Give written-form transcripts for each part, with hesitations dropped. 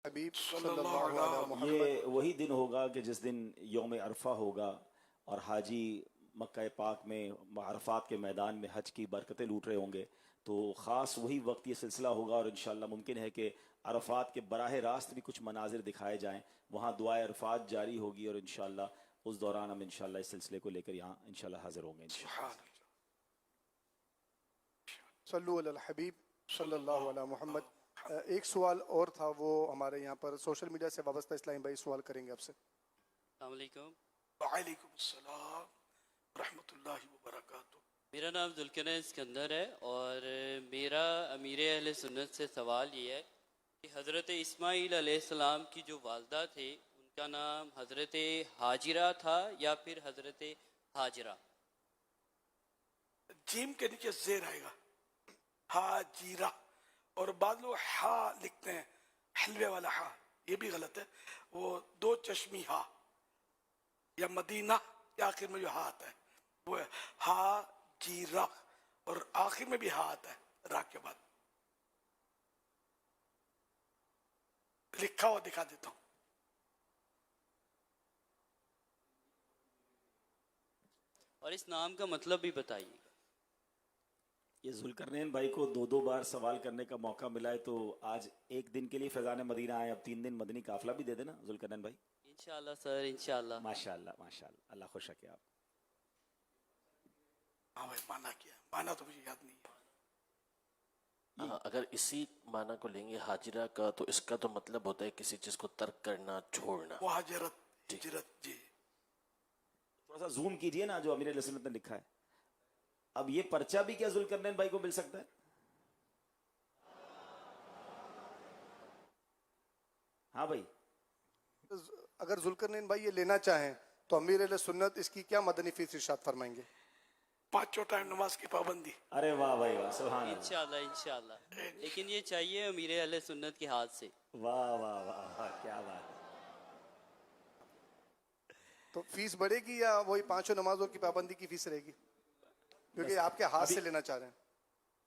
حبیب صلی اللہ علیہ محمد. یہ وہی دن ہوگا کہ جس دن یوم عرفہ ہوگا اور حاجی مکہ پاک میں عرفات کے میدان میں حج کی برکتیں لوٹ رہے ہوں گے. تو خاص وہی وقت یہ سلسلہ ہوگا اور انشاءاللہ ممکن ہے کہ عرفات کے براہ راست بھی کچھ مناظر دکھائے جائیں. وہاں دعائے عرفات جاری ہوگی اور انشاءاللہ اس دوران ہم انشاءاللہ اس سلسلے کو لے کر یہاں انشاءاللہ حاضر ہوں گے انشاءاللہ. صلو علی الحبیب صلی اللہ علیہ محمد. ایک سوال اور تھا، وہ ہمارے یہاں پر سوشل میڈیا سے وابستہ اسلام بھائی سوال کریں گے آپ سے. السلام علیکم. وعلیکم السلام ورحمۃ اللہ وبرکاتہ. میرا نام ذوالقرنین اسکندر ہے اور میرا امیر اہل سنت سے سوال یہ ہے کہ حضرت اسماعیل علیہ السلام کی جو والدہ تھے ان کا نام حضرت ہاجرہ تھا یا پھر حضرت ہاجرہ؟ جیم کے نیچے زیر آئے گا، ہاجیرہ، اور بعض لوگ ہا لکھتے ہیں، حلوے والا ہا، یہ بھی غلط ہے. وہ دو چشمی ہا یا مدینہ کے آخر میں جو ہا آتا ہے وہ ہے ہا جیرہ، اور آخر میں بھی ہا آتا ہے را کے بعد. لکھا ہوا دکھا دیتا ہوں. اور اس نام کا مطلب بھی بتائیے گا. یہ ذوالقرنین بھائی کو دو بار سوال کرنے کا موقع ملا ہے تو آج ایک دن کے لیے فیضان مدینہ آئے، اب 3 دن مدنی قافلہ بھی دے دینا ذوالقرنین بھائی. انشاءاللہ سر، انشاءاللہ. ماشاءاللہ ماشاءاللہ، اللہ خوش رکھے آپ. ہاں بھائی، مانا کیا ہے؟ مانا تو مجھے یاد نہیں ہے. اگر اسی معنی کو لیں گے حاجرہ کا تو اس کا تو مطلب ہوتا ہے کسی چیز کو ترک کرنا، چھوڑنا. وہ ہجرت، ہجرت. جی تھوڑا سا زوم کیجئے نا جو امیر علیہ سنت نے لکھا ہے. اب یہ پرچہ بھی کیا ذوالقرنین بھائی کو مل سکتا ہے؟ ہاں بھائی، اگر ذوالقرنین بھائی یہ لینا چاہیں تو امیر علیہ سنت اس کی کیا مدنی فیس ارشاد فرمائیں گے؟ 5 ٹائم نماز کی پابندی. ارے واہ بھائی واہ، سبحان اللہ. انشاءاللہ انشاءاللہ. لیکن یہ چاہیے امیر اہل سنت کے ہاتھ سے. واہ واہ واہ واہ، کیا بات ہے. تو فیس بڑھے گی یا وہی 5 نمازوں کی پابندی کی فیس رہے گی؟ کیونکہ آپ کے ہاتھ سے لینا چاہ رہے ہیں.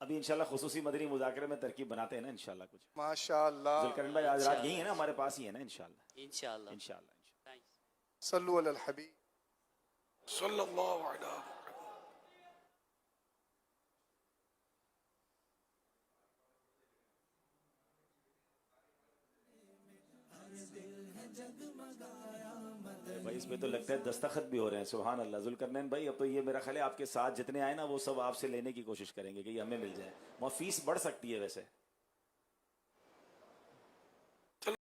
ابھی انشاءاللہ خصوصی مدنی مذاکرے میں ترکیب بناتے ہیں نا انشاءاللہ کچھ. ماشاءاللہ. ذوالقرنین بھائی آج رات یہی ہے نا، ہمارے پاس ہی ہے نا انشاءاللہ. انشاءاللہ. انشاءاللہ. تھینکس. صلو علی الحبیب. صلی اللہ علیہ. بھائی اس میں تو لگتا ہے دستخط بھی ہو رہے ہیں. سبحان اللہ. ذوالقرنین بھائی اب تو یہ میرا خیال ہے آپ کے ساتھ جتنے آئے نا وہ سب آپ سے لینے کی کوشش کریں گے کہ یہ ہمیں مل جائے. وہاں فیس بڑھ سکتی ہے ویسے.